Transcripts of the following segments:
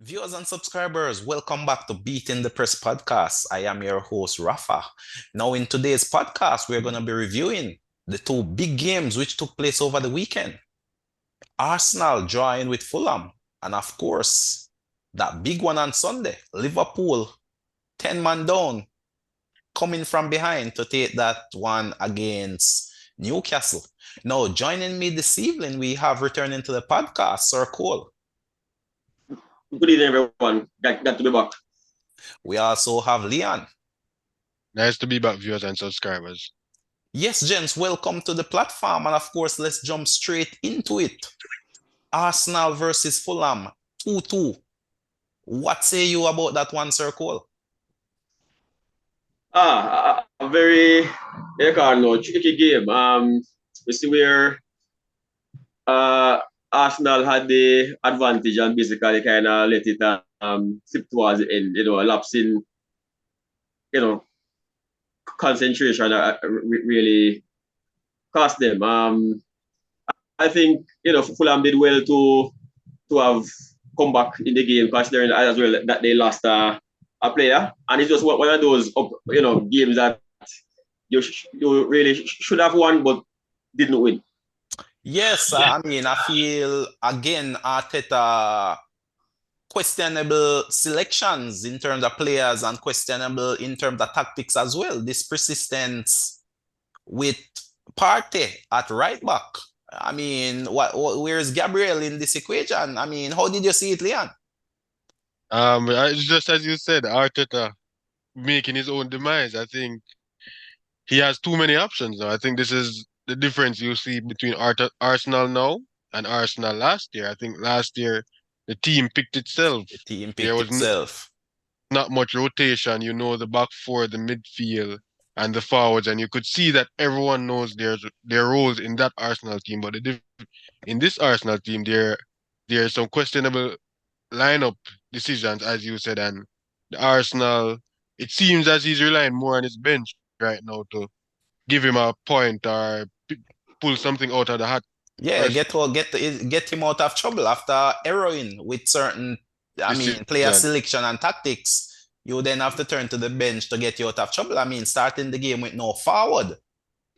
Viewers and subscribers, welcome back to Beating the Press podcast. I am your host, Rafa. Now, in today's podcast, we're going to be reviewing the two big games which took place over the weekend. Arsenal drawing with Fulham, and of course, that big one on Sunday, Liverpool, 10 man down, coming from behind to take that one against Newcastle. Now, joining me this evening, we have returning to the podcast, Sir Cole. Good evening, everyone. Glad to be back. We also have Leon. Nice to be back, viewers and subscribers. Yes, gents, welcome to the platform. And of course, let's jump straight into it. Arsenal versus Fulham, 2-2. What say you about that one, Sir Cole? A very tricky game. We see where Arsenal had the advantage and basically kind of let it slip towards the end. Lapsing, concentration really cost them. I think Fulham did well to have come back in the game, considering as well that they lost a player, and it's just one of those games that you really should have won but didn't win. Yes, I mean, I feel again Arteta questionable selections in terms of players and questionable in terms of tactics as well. This persistence with Partey at right back. I mean, where's Gabriel in this equation? I mean, how did you see it, Leon? Just as you said, Arteta making his own demise. I think he has too many options now. I think this is the difference you see between Arsenal now and Arsenal last year. I think last year the team picked itself. The team There picked was itself. not much rotation. The back four, the midfield, and the forwards, and you could see that everyone knows their roles in that Arsenal team. But in this Arsenal team, there are some questionable lineup decisions, as you said, and the Arsenal. It seems as he's relying more on his bench right now to give him a point or pull something out of the hat. Yeah, get him out of trouble after erroring with certain, player Decision. selection and tactics. You then have to turn to the bench to get you out of trouble. I mean, starting the game with no forward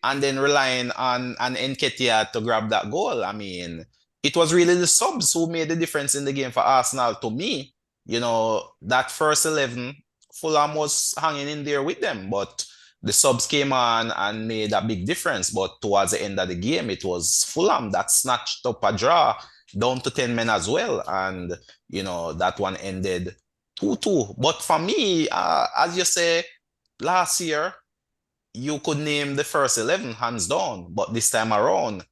and then relying on an Nketiah to grab that goal. I mean, it was really the subs who made the difference in the game for Arsenal. To me, that first 11, Fulham was hanging in there with them, but the subs came on and made a big difference. But towards the end of the game, it was Fulham that snatched up a draw down to 10 men as well. And, that one ended 2-2. But for me, as you say, last year, you could name the first 11 hands down. But this time around,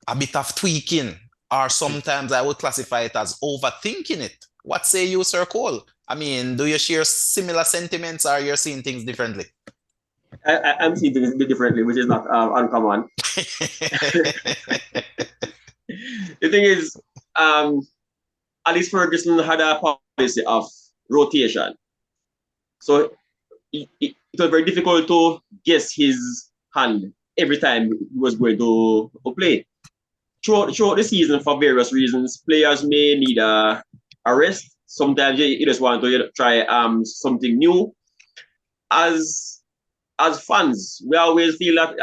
a bit of tweaking, or sometimes I would classify it as overthinking it. What say you, Sir Cole? I mean, do you share similar sentiments or you're seeing things differently? I'm seeing things a bit differently, which is not uncommon. The thing is, at least Ferguson had a policy of rotation. So it was very difficult to guess his hand every time he was going to play. Throughout the season, for various reasons, players may need a rest. Sometimes you just want to try something new. As fans, we always feel that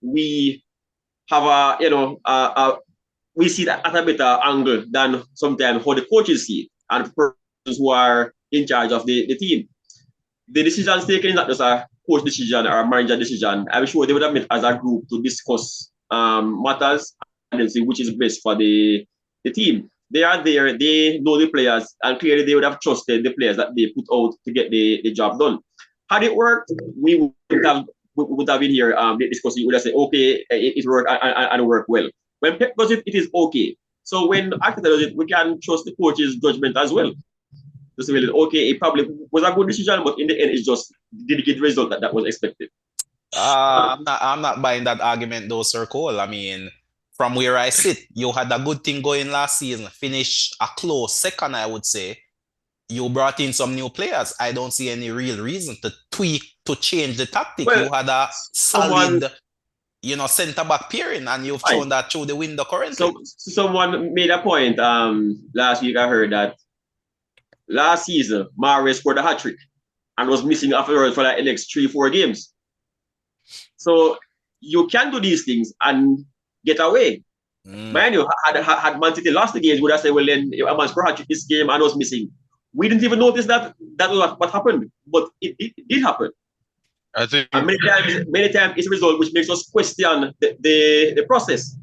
we have we see that at a better angle than sometimes how the coaches see it and persons who are in charge of the team. The decisions taken is not just a coach decision or a manager decision. I'm sure they would have met as a group to discuss matters and then see which is best for the team. They are there, they know the players, and clearly they would have trusted the players that they put out to get the job done. Had it worked, we would have been here discussing. We would have said, okay, it worked and it worked well. When Pep does it, it is okay. So when Arteta does it, we can trust the coach's judgment as well. Just really, okay, it probably was a good decision, but in the end, it's just didn't get the result that was expected. I'm not buying that argument though, Sir Cole. I mean, from where I sit, you had a good thing going last season, finish a close second, I would say. You brought in some new players. I don't see any real reason to tweak, to change the tactic. You had a solid, centre back pairing, and you've shown that through the window currently. So someone made a point last week. I heard that last season, Mahrez scored a hat trick and was missing afterwards for like the next 3-4 games. So you can do these things and get away. Mind you, had Man City lost the games, would I say, well, then a man scored a hat trick this game and was missing. We didn't even notice that was what happened, but it did happen. I think And many times it's a result which makes us question the process.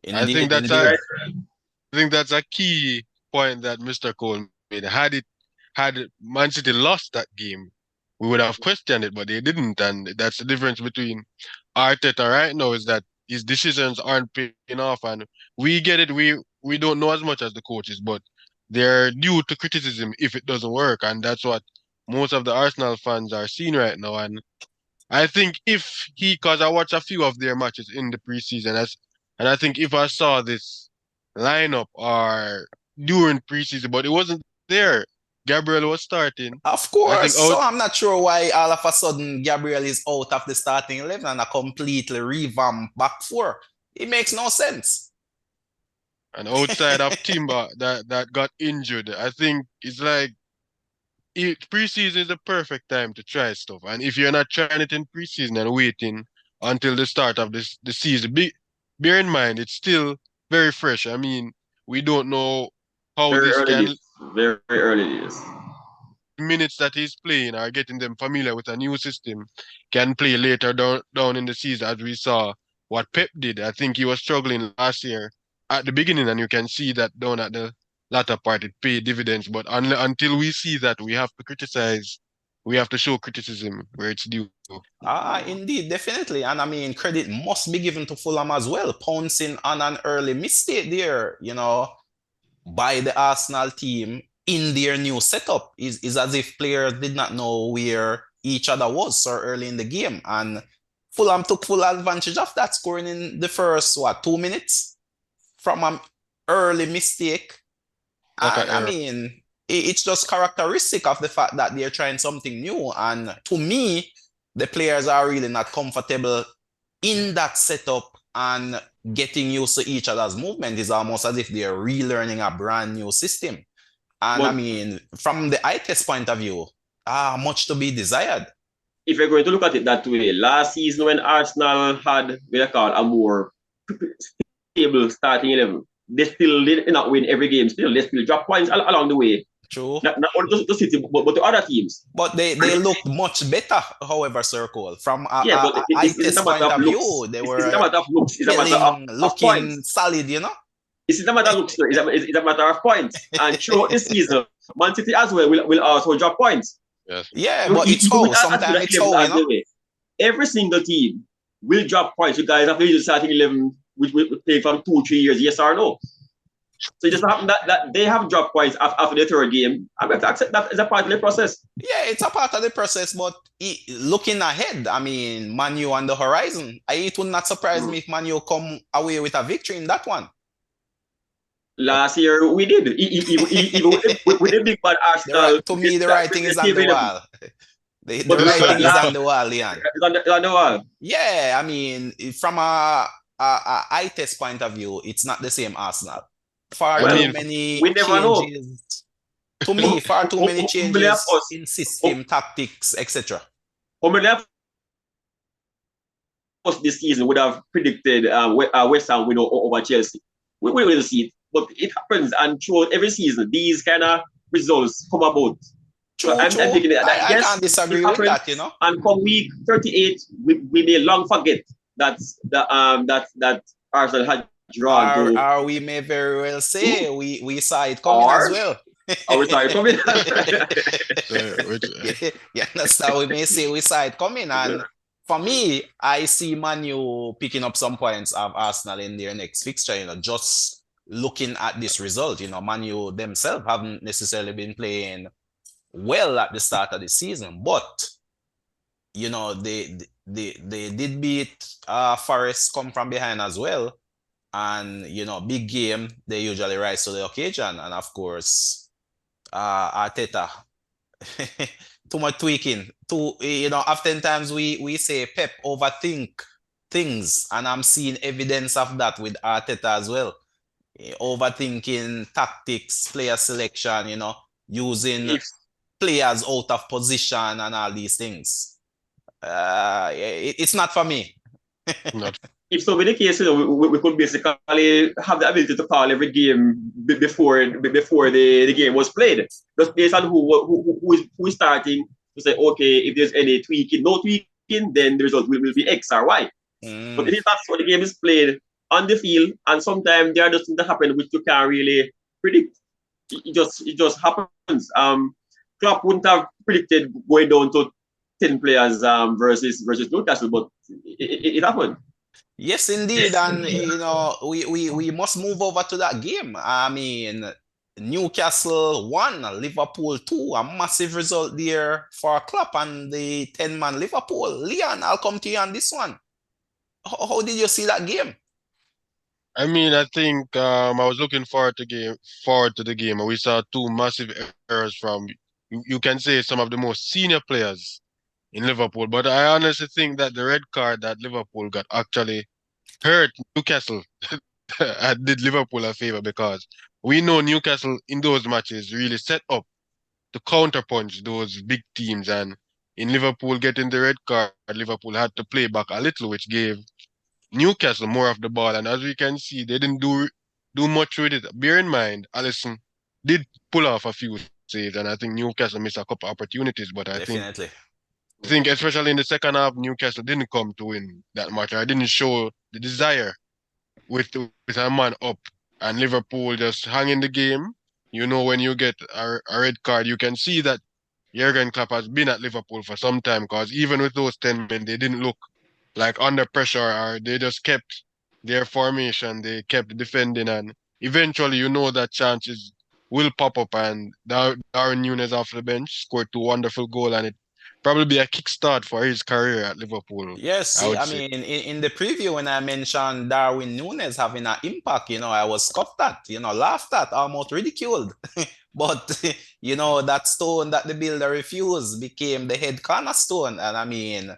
I think Indeed, that's indeed. I think that's a key point that Mr. Cole made. Had Man City lost that game, we would have questioned it, but they didn't, and that's the difference between Arteta right now is that his decisions aren't paying off, and we get it. We don't know as much as the coaches, but they're due to criticism if it doesn't work, and that's what most of the Arsenal fans are seeing right now. And I think because I watched a few of their matches in the preseason, and I think if I saw this lineup or during preseason, but it wasn't there. Gabriel was starting. Of I think course. So out I'm not sure why all of a sudden Gabriel is out of the starting 11 and a completely revamped back four. It makes no sense. and outside of Timber that got injured. I think it's like preseason is the perfect time to try stuff. And if you're not trying it in preseason and waiting until the start of the season, bear in mind it's still very fresh. I mean, we don't know how Very this early can days. Very early days. minutes that he's playing or getting them familiar with a new system can play later down in the season, as we saw what Pep did. I think he was struggling last year at the beginning, and you can see that down at the latter part it paid dividends. But until we see that, we have to criticize. We have to show criticism where it's due. Indeed, definitely. And I mean, credit must be given to Fulham as well, pouncing on an early mistake there, by the Arsenal team in their new setup. Is as if players did not know where each other was so early in the game. And Fulham took full advantage of that, scoring in the first, 2 minutes from an early mistake. What And a I error. mean, it's just characteristic of the fact that they're trying something new. And to me, the players are really not comfortable in that setup, and getting used to each other's movement is almost as if they're relearning a brand new system. And I But mean, from the eye test point of view, much to be desired. if you're going to look at it that way, last season when Arsenal had a more stable starting 11, they still did not win every game. Still, they still drop points along the way. True. Not only the City, but the other teams. But they looked much better, however, Circle. From Yeah, but a eye it's a test matter point of of looks. view, they It's a were matter of looks. It's a matter of looking points. solid. It's a matter of looks. It's a matter of points. And throughout the season, Man City as well will also drop points. Yes. Yeah, So but it's even how. with Sometimes it's how, the way, every single team will drop points. You guys have to use the starting 11, which will take from 2-3 years, yes or no. So it just happened that they have dropped points after the third game. I have to accept that as a part of the process. Yeah, it's a part of the process, but looking ahead, I mean, Man U on the horizon, it would not surprise me if Man U come away with a victory in that one. Last year we did, even with the big bad Arsenal. To me, the writing is on the wall. The writing is on the wall, Leon. It's on the wall. Yeah, I mean, from a eye test point of view, it's not the same Arsenal. Far too many we never know. changes. To me, far too many changes in system, tactics, etc. How many of us this season would have predicted West Ham win over Chelsea? We will see it, but it happens, and throughout every season, these kind of results come about. True, I'm thinking that I can't disagree with that, And come week 38, we may long forget that Arsenal had drawn. Or we may very well say we saw it coming as well. We saw it coming. Yeah, that's how we may say we saw it coming. And for me, I see Man U picking up some points of Arsenal in their next fixture, just looking at this result. Man U themselves haven't necessarily been playing well at the start of the season, but they did beat Forest come from behind as well. And big game, they usually rise to the occasion. And of course, Arteta, too much tweaking. Oftentimes we say Pep overthink things, and I'm seeing evidence of that with Arteta as well. Overthinking tactics, player selection, using If players out of position and all these things. It's not for me. Not if so be the case, we could basically have the ability to call every game before the game was played, just based on who is starting to say, okay, if there's any tweaking, no tweaking, then the result will be X or Y. But it is not so. The game is played on the field, and sometimes there are just things that happen which you can't really predict. It just happens. Klopp wouldn't have predicted going down to 10 players versus Newcastle, but it happened. Yes, indeed. And, we must move over to that game. I mean, Newcastle 1, Liverpool 2, a massive result there for Klopp and the 10-man Liverpool. Leon, I'll come to you on this one. How did you see that game? I mean, I think I was looking forward to the game, and we saw two massive errors from you can say some of the most senior players in Liverpool. But I honestly think that the red card that Liverpool got actually hurt Newcastle and did Liverpool a favor, because we know Newcastle in those matches really set up to counterpunch those big teams, and in Liverpool getting the red card, Liverpool had to play back a little, which gave Newcastle more of the ball, and as we can see, they didn't do much with it. Bear in mind, Alisson did pull off a few saves, and I think Newcastle missed a couple opportunities. But Definitely. I think especially in the second half, Newcastle didn't come to win that match. I didn't show the desire with a man up, and Liverpool just hung in the game. You know, when you get a red card, you can see that Jurgen Klopp has been at Liverpool for some time, because even with those 10 men, they didn't look like under pressure, or they just kept their formation, they kept defending, and eventually you know that chances will pop up, and Darwin Núñez off the bench scored two wonderful goals, and it probably be a kickstart for his career at Liverpool, Yes, I would I say. mean, in the preview, when I mentioned Darwin Núñez having an impact, I was scoffed at, laughed at, almost ridiculed. But, that stone that the builder refused became the head cornerstone. And I mean,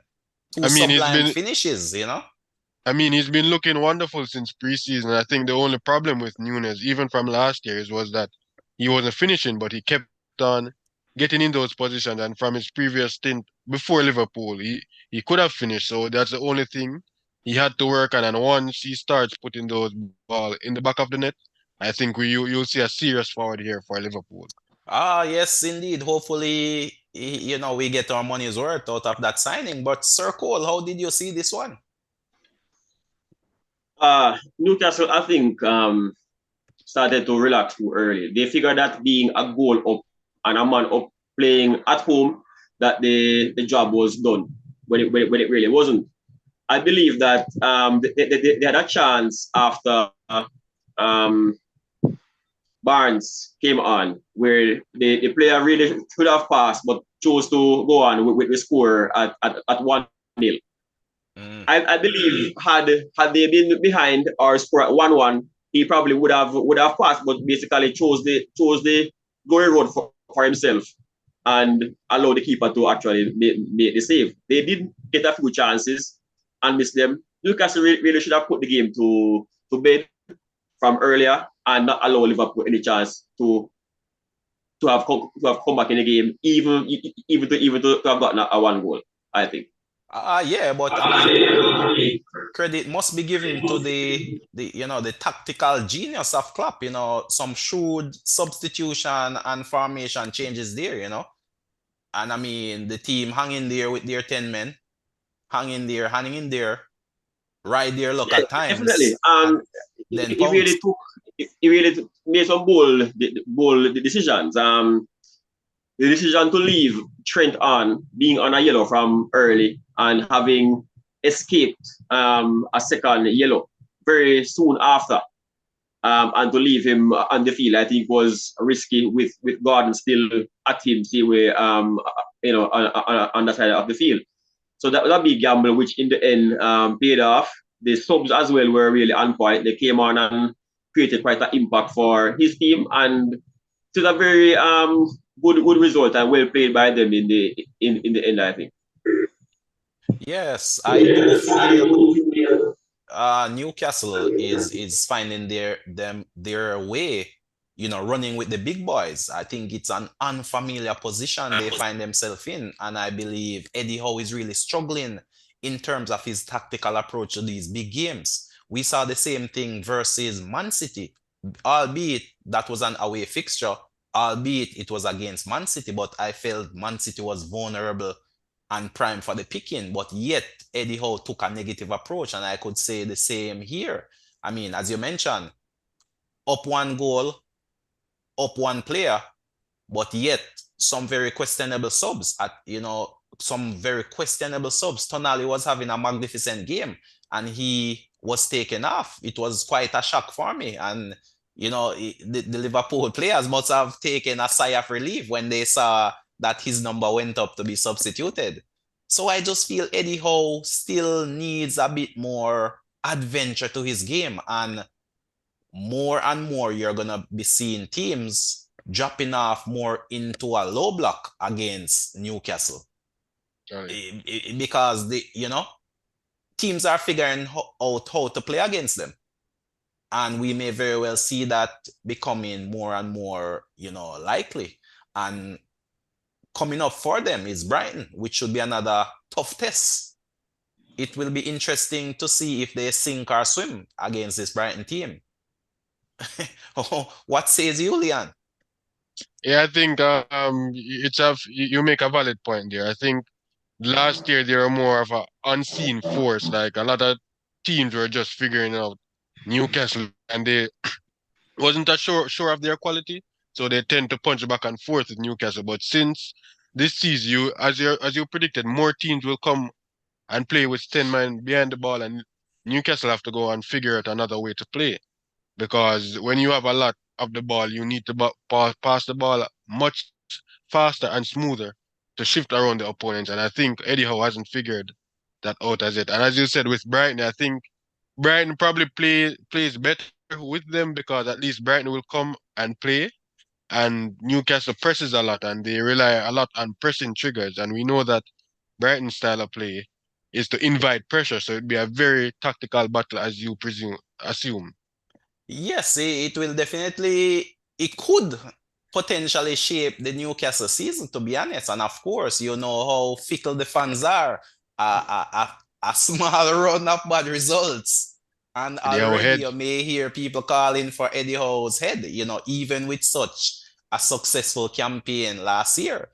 two I mean, sublime finishes. he's been looking wonderful since preseason. I think the only problem with Núñez, even from last year, was that he wasn't finishing, but he kept on getting in those positions. And from his previous stint before Liverpool, he could have finished. So that's the only thing he had to work on. And once he starts putting those ball in the back of the net, I think you'll see a serious forward here for Liverpool. Yes, indeed. Hopefully, we get our money's worth out of that signing. But Sir Cole, how did you see this one? Newcastle, I think, started to relax too early. They figured that being a goal up and a man up playing at home, that the job was done when it really wasn't. I believe that they had a chance after um, Barnes came on, where the player really should have passed, but chose to go on with the score at 1-0. I believe had they been behind or score at 1-1, he probably would have passed, but basically chose the glory road for himself and allow the keeper to actually make the save. They did get a few chances and miss them. Newcastle really should have put the game to bed from earlier and not allow Liverpool any chance to have come back in the game, even to have gotten a one goal, I think. Yeah, but I mean, credit must be given to the tactical genius of Klopp. Some shrewd substitution and formation changes there. And I mean, the team hang in there with their 10 men, hanging in there, ride their luck Yeah, at times, definitely. and then He pounce. really made some bold decisions. The decision to leave Trent on, being on a yellow from early and having escaped a second yellow very soon after, and to leave him on the field, I think was risky with Gordon still at him, see where on that side of the field. So that was a big gamble, which in the end paid off. The subs as well were really on point. They came on and created quite an impact for his team, and it was a very good result and well played by them in the end, I think. Yes, I do feel Newcastle is finding their way running with the big boys. I think it's an unfamiliar position they find themselves in. And I believe Eddie Howe is really struggling in terms of his tactical approach to these big games. We saw the same thing versus Man City, albeit that was an away fixture, albeit it was against Man City, but I felt Man City was vulnerable and prime for the picking, but yet Eddie Howe took a negative approach, and I could say the same here. I mean, as you mentioned, up one goal, up one player, but yet some very questionable subs some very questionable subs. Tonali was having a magnificent game and he was taken off. It was quite a shock for me. And the Liverpool players must have taken a sigh of relief when they saw that his number went up to be substituted. So I just feel Eddie Howe still needs a bit more adventure to his game, and more you're gonna be seeing teams dropping off more into a low block against Newcastle. Because teams are figuring out how to play against them. And we may very well see that becoming more and more, likely. And coming up for them is Brighton, which should be another tough test. It will be interesting to see if they sink or swim against this Brighton team. What says you, Leon? Yeah, I think you make a valid point there. I think last year they were more of a unseen force. Like a lot of teams were just figuring out Newcastle, and they wasn't that sure of their quality, so they tend to punch back and forth with Newcastle. But since this season, as you predicted, more teams will come and play with 10 men behind the ball, and Newcastle have to go and figure out another way to play. Because when you have a lot of the ball, you need to pass the ball much faster and smoother to shift around the opponents. And I think Eddie Howe hasn't figured that out as yet. And as you said with Brighton, I think Brighton probably plays better with them because at least Brighton will come and play. And Newcastle presses a lot and they rely a lot on pressing triggers. And we know that Brighton's style of play is to invite pressure. So it'd be a very tactical battle as you assume. Yes, it will definitely, it could potentially shape the Newcastle season, to be honest. And of course, you know how fickle the fans are. A small run of bad results. And They are already ahead. you may hear people calling for Eddie Howe's head, even with such a successful campaign last year.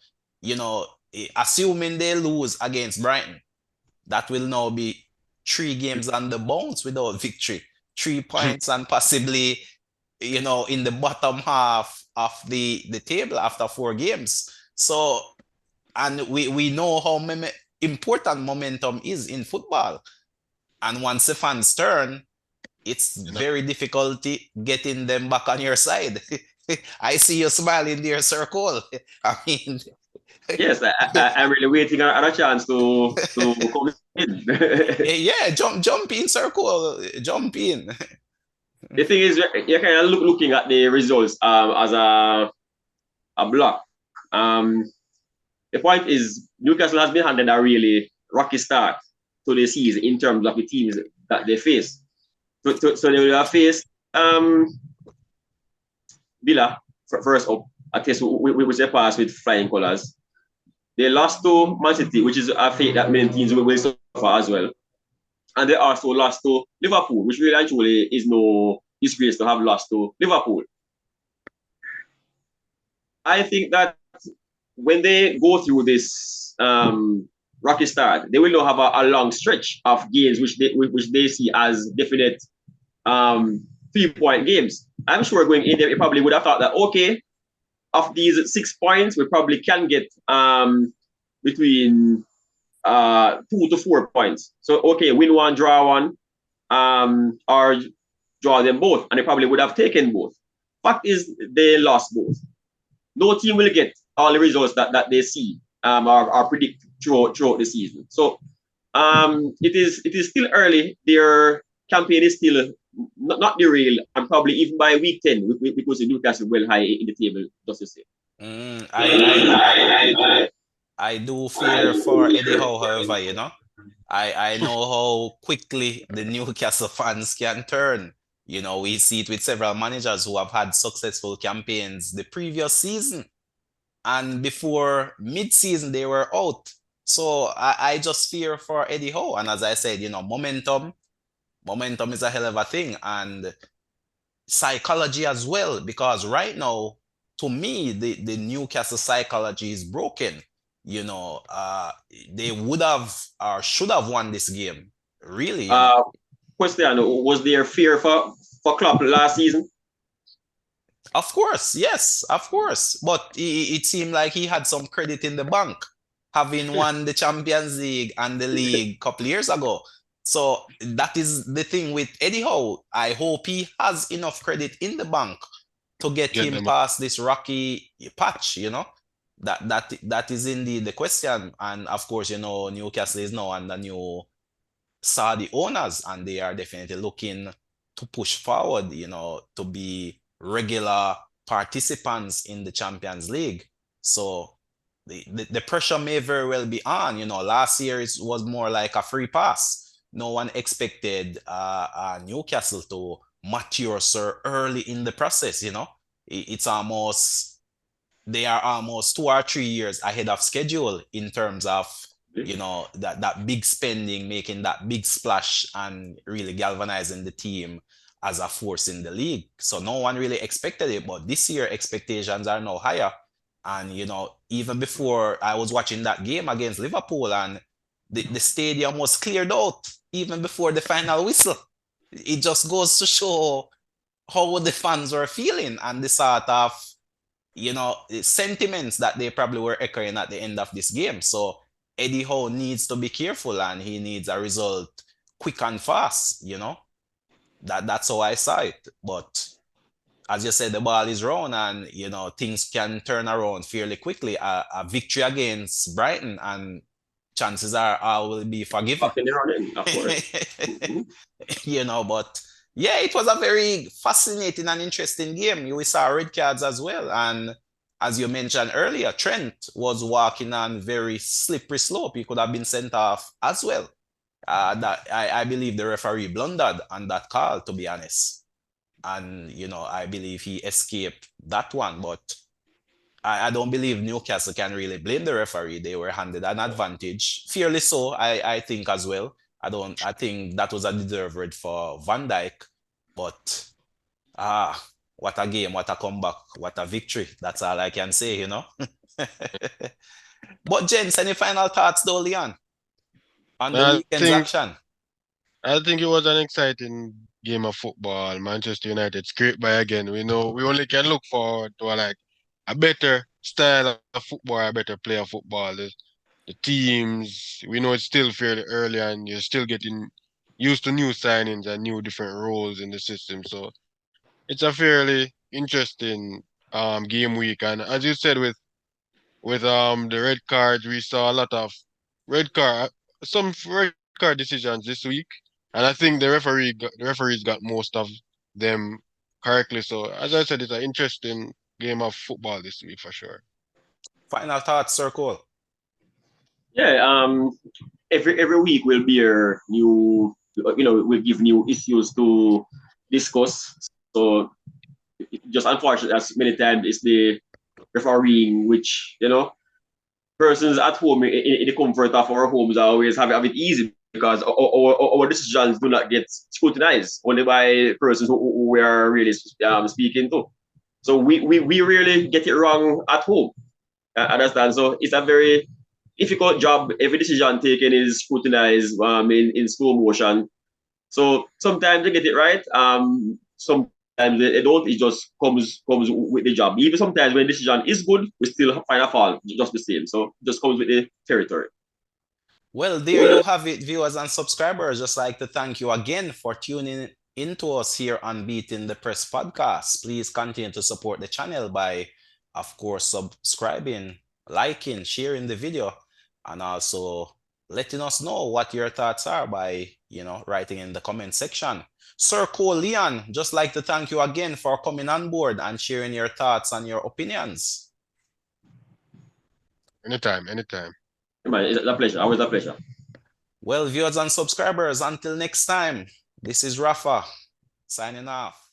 Assuming they lose against Brighton, that will now be 3 games on the bounce without victory. 3 points and possibly, in the bottom half of the table after 4 games. So, and we know how important momentum is in football. And once the fans turn, it's very difficult getting them back on your side. I see you smiling there, Circle. I mean, yes, I'm really waiting on a chance to come in. yeah, jump in, Circle, jump in. The thing is, you're kind of looking at the results as a block. The point is, Newcastle has been handed a really rocky start to the season in terms of the teams that they face. So they will have faced Villa first up, at least which they passed with flying colours. They lost to Man City, which is a fate that many teams will suffer as well. And they also lost to Liverpool, which really actually is no disgrace to have lost to Liverpool. I think that when they go through this rocky start, they will now have a long stretch of games which they see as definite 3-point games. I'm sure going in there, they probably would have thought that, okay, of these 6 points, we probably can get between 2 to 4 points. So, okay, win one, draw one, or draw them both, and they probably would have taken both. Fact is, they lost both. No team will get all the results that they see or predict throughout the season. So, it is still early. Their campaign is still not the real, and probably even by week 10, because the Newcastle well high in the table, just to say. I do fear for Eddie Howe, however, I know how quickly the Newcastle fans can turn. We see it with several managers who have had successful campaigns the previous season, and before mid-season they were out. So I just fear for Eddie Howe. And as I said, momentum is a hell of a thing, and psychology as well. Because right now, to me, the Newcastle psychology is broken. They would have or should have won this game. Really. Uh, Question: was there fear for Klopp last season? Of course, yes, of course. But it seemed like he had some credit in the bank, having won the Champions League and the league a couple years ago. So that is the thing with Eddie Howe. I hope he has enough credit in the bank to get Get him them. past this rocky patch. That is indeed the question. And of course, Newcastle is now under new Saudi owners, and they are definitely looking to push forward, to be regular participants in the Champions League. So the pressure may very well be on. Last year it was more like a free pass. No one expected Newcastle to mature so early in the process. It's almost they are almost 2 or 3 years ahead of schedule in terms of that big spending, making that big splash and really galvanizing the team as a force in the league. So no one really expected it, but this year expectations are now higher. And even before I was watching that game against Liverpool, and the stadium was cleared out even before the final whistle. It just goes to show how the fans were feeling, and the sort of sentiments that they probably were echoing at the end of this game. So Eddie Howe needs to be careful, and he needs a result quick and fast. That's how I saw it. But as you said, the ball is round, and things can turn around fairly quickly. A victory against Brighton, and chances are I will be forgiven. Back in the running, of course. But yeah, it was a very fascinating and interesting game. We saw red cards as well. And as you mentioned earlier, Trent was walking on very slippery slope. He could have been sent off as well. That I believe the referee blundered on that call, to be honest. And, I believe he escaped that one. But I don't believe Newcastle can really blame the referee. They were handed an advantage, fairly so, I think as well. I think that was a deserved red for Van Dijk, but what a game, what a comeback, what a victory. That's all I can say. But gents, any final thoughts though, Leon, on the I weekend's think action? I think it was an exciting game of football. Manchester United scraped by again. We know we only can look forward to a better style of football, a better play of football. The teams, we know it's still fairly early and you're still getting used to new signings and new different roles in the system. So it's a fairly interesting game week. And as you said with the red cards, we saw a lot of red card some red card decisions this week. And I think the referees got most of them correctly. So as I said, it's an interesting game of football this week for sure. Final thoughts, Sir Cole. Yeah. Every week will be a new. We'll give new issues to discuss. So just unfortunate as many times it's the refereeing, which persons at home in the comfort of our homes always have it easy because our decisions do not get scrutinized only by persons who we are really speaking to. So we really get it wrong at home. Understand? So it's a very difficult job. Every decision taken is scrutinized in slow motion. So sometimes they get it right. Sometimes they don't. It just comes with the job. Even sometimes when the decision is good, we still find a fault just the same. So it just comes with the territory. Well, there you have it, viewers and subscribers. Just like to thank you again for tuning into us here on Beating the Press podcast. Please continue to support the channel by, of course, subscribing, liking, sharing the video, and also letting us know what your thoughts are by, writing in the comment section. Sir Cole Leon, just like to thank you again for coming on board and sharing your thoughts and your opinions. Anytime, anytime. It's a pleasure. Always a pleasure. Well, viewers and subscribers, until next time, this is Rafa Signing off.